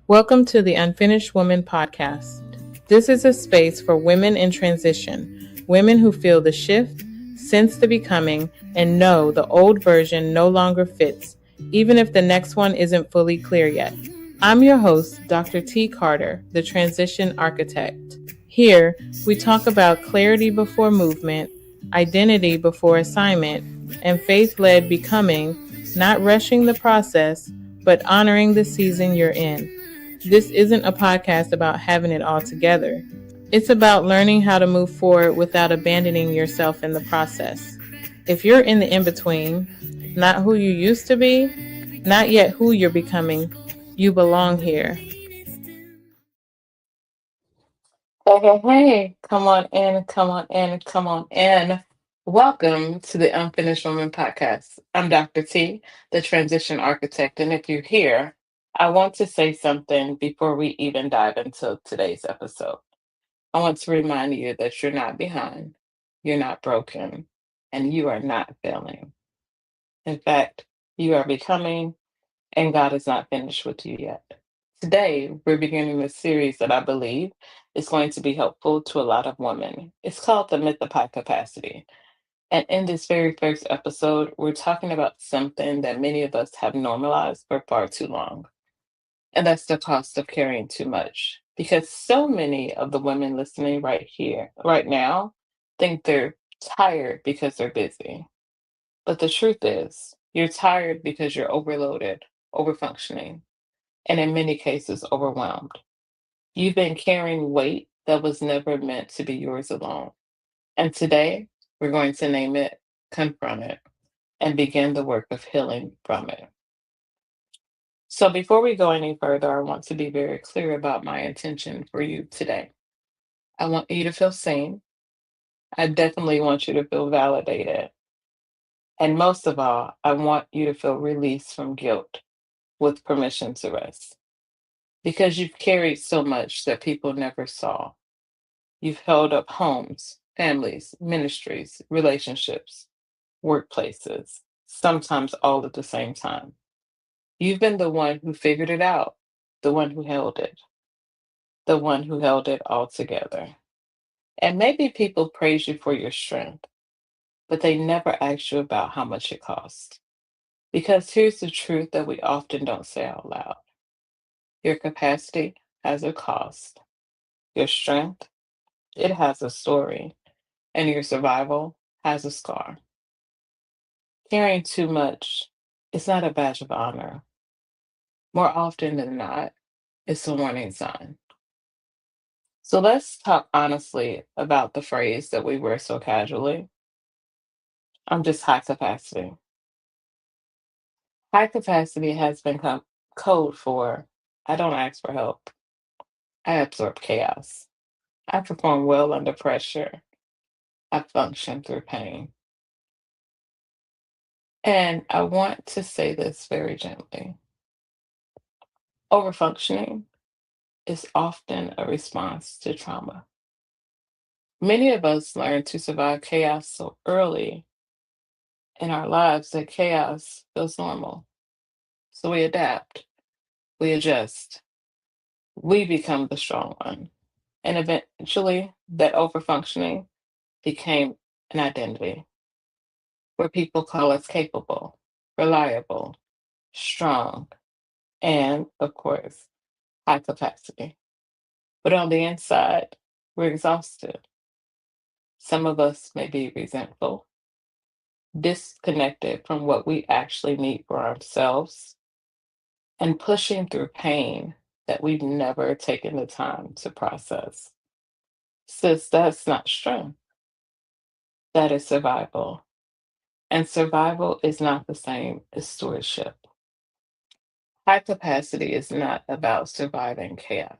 Welcome to the Unfinished Woman podcast. This is a space for women in transition, women who feel the shift, sense the becoming, and know the old version no longer fits, even if the next one isn't fully clear yet. I'm your host, Dr. T. Carter, the Transition Architect. Here, we talk about clarity before movement, identity before assignment, and faith led becoming, not rushing the process, but honoring the season you're in. This isn't a podcast about having it all together. It's about learning how to move forward without abandoning yourself in the process. If you're in the in between, not who you used to be, not yet who you're becoming, you belong here. Hey, hey, hey, come on in, come on in, come on in. Welcome to the Unfinished Woman podcast. I'm Dr. T, the Transition Architect, and if you're here, I want to say something before we even dive into today's episode. I want to remind you that you're not behind, you're not broken, and you are not failing. In fact, you are becoming, and God is not finished with you yet. Today, we're beginning a series that I believe is going to be helpful to a lot of women. It's called The Myth of High Capacity. And in this very first episode, we're talking about something that many of us have normalized for far too long. And that's the cost of carrying too much. Because so many of the women listening right here, right now, think they're tired because they're busy. But the truth is, you're tired because you're overloaded, overfunctioning, and in many cases, overwhelmed. You've been carrying weight that was never meant to be yours alone. And today, we're going to name it, confront it, and begin the work of healing from it. So, before we go any further, I want to be very clear about my intention for you today. I want you to feel seen. I definitely want you to feel validated. And most of all, I want you to feel released from guilt with permission to rest. Because you've carried so much that people never saw. You've held up homes, families, ministries, relationships, workplaces, sometimes all at the same time. You've been the one who figured it out, the one who held it, the one who held it all together. And maybe people praise you for your strength, but they never ask you about how much it costs. Because here's the truth that we often don't say out loud: your capacity has a cost, your strength, it has a story, and your survival has a scar. Carrying too much is not a badge of honor. More often than not, it's a warning sign. So let's talk honestly about the phrase that we wear so casually. I'm just high capacity. High capacity has become code for I don't ask for help. I absorb chaos. I perform well under pressure. I function through pain. And I want to say this very gently. Overfunctioning is often a response to trauma. Many of us learn to survive chaos so early in our lives that chaos feels normal. So we adapt, we adjust, we become the strong one. And eventually, that overfunctioning became an identity where people call us capable, reliable, strong, and of course, high capacity. But on the inside, we're exhausted. Some of us may be resentful, disconnected from what we actually need for ourselves, and pushing through pain that we've never taken the time to process. Sis, that's not strength, that is survival. And survival is not the same as stewardship. High capacity is not about surviving chaos.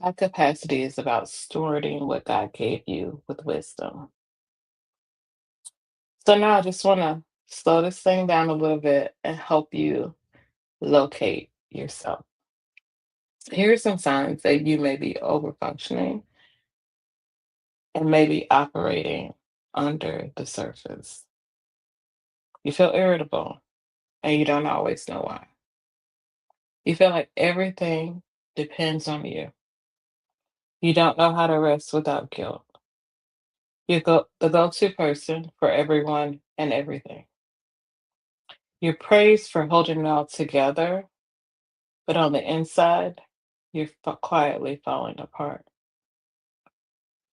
High capacity is about stewarding what God gave you with wisdom. So now I just want to slow this thing down a little bit and help you locate yourself. Here are some signs that you may be overfunctioning and maybe operating under the surface. You feel irritable and you don't always know why. You feel like everything depends on you. You don't know how to rest without guilt. The go-to person for everyone and everything. You're praised for holding it all together, but on the inside, you're quietly falling apart.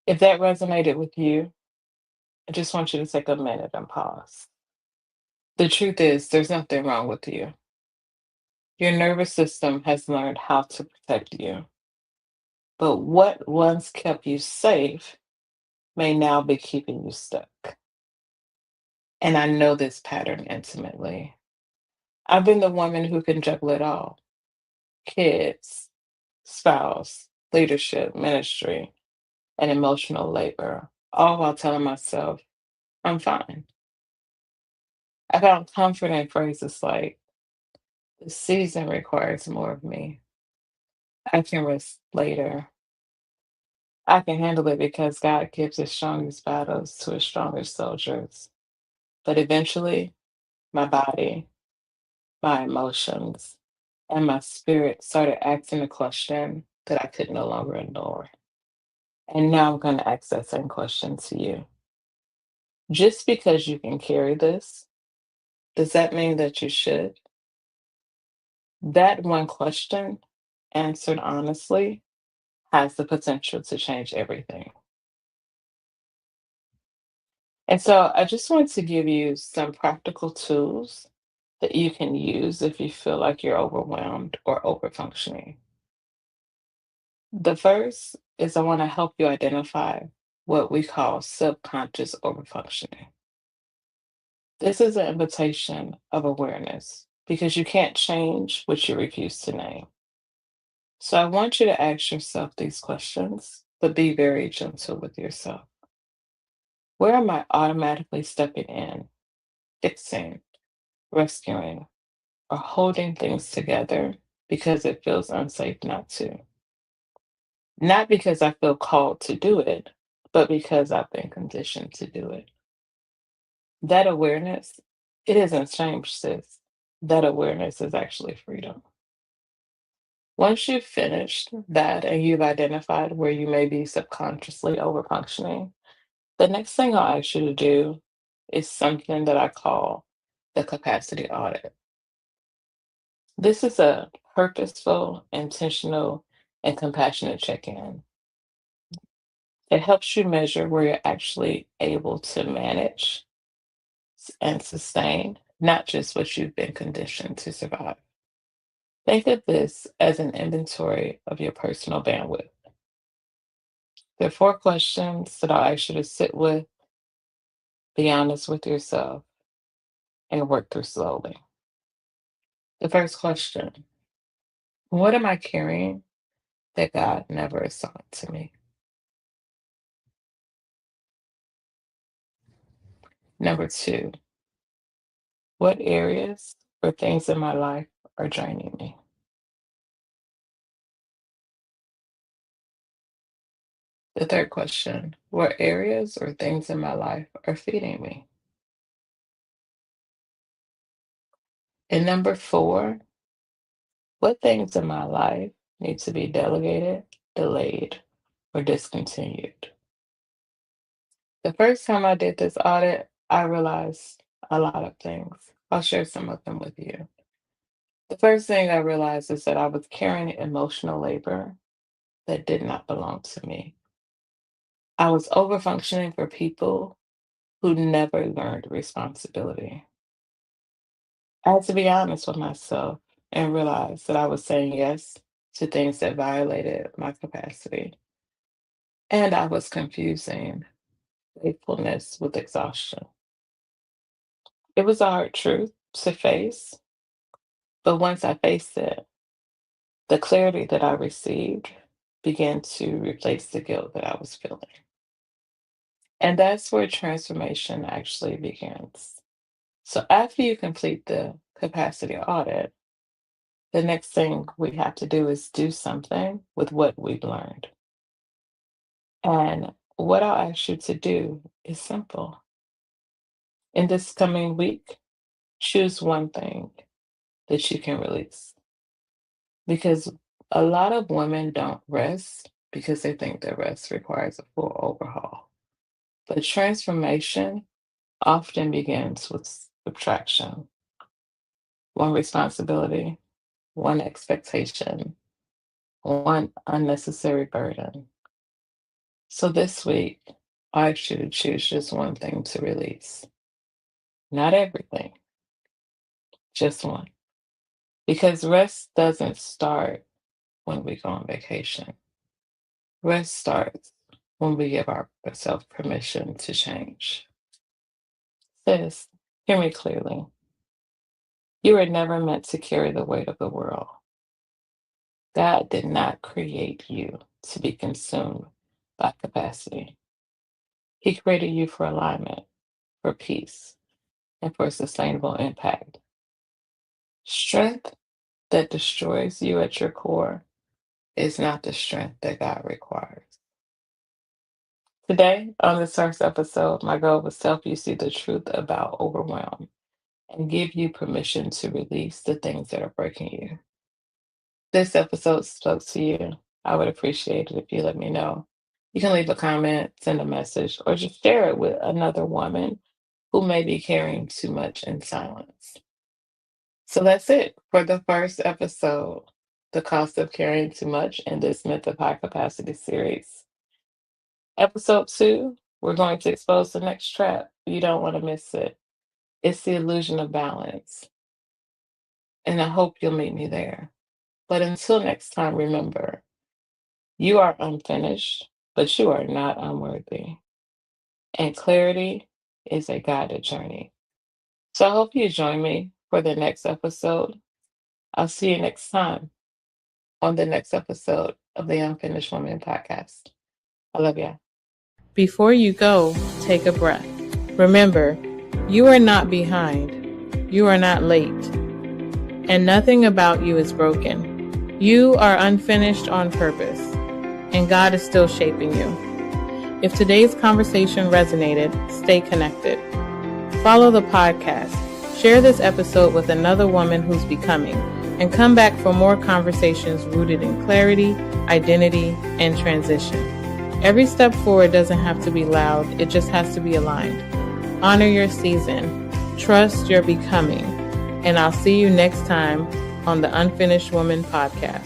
If that resonated with you, I just want you to take a minute and pause. The truth is, there's nothing wrong with you. Your nervous system has learned how to protect you, but what once kept you safe may now be keeping you stuck. And I know this pattern intimately. I've been the woman who can juggle it all: kids, spouse, leadership, ministry, and emotional labor, all while telling myself, I'm fine. I found comfort in phrases like, the season requires more of me. I can rest later. I can handle it because God gives his strongest battles to his strongest soldiers. But eventually, my body, my emotions, and my spirit started asking a question that I could no longer ignore. And now I'm going to ask that same question to you. Just because you can carry this, does that mean that you should? That one question, answered honestly, has the potential to change everything. And so I just want to give you some practical tools that you can use if you feel like you're overwhelmed or overfunctioning. The first is I want to help you identify what we call subconscious overfunctioning. This is an invitation of awareness because you can't change what you refuse to name. So I want you to ask yourself these questions, but be very gentle with yourself. Where am I automatically stepping in, fixing, rescuing, or holding things together because it feels unsafe not to? Not because I feel called to do it, but because I've been conditioned to do it. That awareness, it isn't shame, sis. That awareness is actually freedom. Once you've finished that and you've identified where you may be subconsciously overfunctioning, the next thing I'll ask you to do is something that I call the capacity audit. This is a purposeful, intentional, and compassionate check in. It helps you measure where you're actually able to manage and sustain, not just what you've been conditioned to survive. Think of this as an inventory of your personal bandwidth. There are four questions that I'll ask you to sit with, be honest with yourself, and work through slowly. The first question: what am I carrying that God never assigned to me? Number two, what areas or things in my life are draining me? The third question: what areas or things in my life are feeding me? And number four, what things in my life need to be delegated, delayed, or discontinued? The first time I did this audit, I realized a lot of things. I'll share some of them with you. The first thing I realized is that I was carrying emotional labor that did not belong to me. I was overfunctioning for people who never learned responsibility. I had to be honest with myself and realize that I was saying yes to things that violated my capacity. And I was confusing faithfulness with exhaustion. It was a hard truth to face, but once I faced it, the clarity that I received began to replace the guilt that I was feeling. And that's where transformation actually begins. So after you complete the capacity audit, the next thing we have to do is do something with what we've learned. And what I'll ask you to do is simple. In this coming week, choose one thing that you can release. Because a lot of women don't rest because they think that rest requires a full overhaul. But transformation often begins with subtraction, one responsibility, one expectation, one unnecessary burden. So this week, I ask you to choose just one thing to release. Not everything, just one. Because rest doesn't start when we go on vacation. Rest starts when we give ourselves permission to change. Sis, hear me clearly. You were never meant to carry the weight of the world. God did not create you to be consumed by capacity. He created you for alignment, for peace, and for sustainable impact. Strength that destroys you at your core is not the strength that God requires. Today, on this first episode, my goal was to help you see the truth about overwhelm and give you permission to release the things that are breaking you. This episode spoke to you. I would appreciate it if you let me know. You can leave a comment, send a message, or just share it with another woman who may be carrying too much in silence. So that's it for the first episode, The Cost of Carrying Too Much in this Myth of High Capacity series. Episode 2, we're going to expose the next trap. You don't want to miss it. It's the illusion of balance. And I hope you'll meet me there. But until next time, remember, you are unfinished, but you are not unworthy. And clarity is a guided journey. So I hope you join me for the next episode. I'll see you next time on the next episode of the Unfinished Woman podcast. I love ya. Before you go, take a breath. Remember, you are not behind. You are not late. And nothing about you is broken. You are unfinished on purpose. And God is still shaping you. If today's conversation resonated, stay connected. Follow the podcast. Share this episode with another woman who's becoming. And come back for more conversations rooted in clarity, identity, and transition. Every step forward doesn't have to be loud. It just has to be aligned. Honor your season. Trust your becoming. And I'll see you next time on the Unfinished Woman podcast.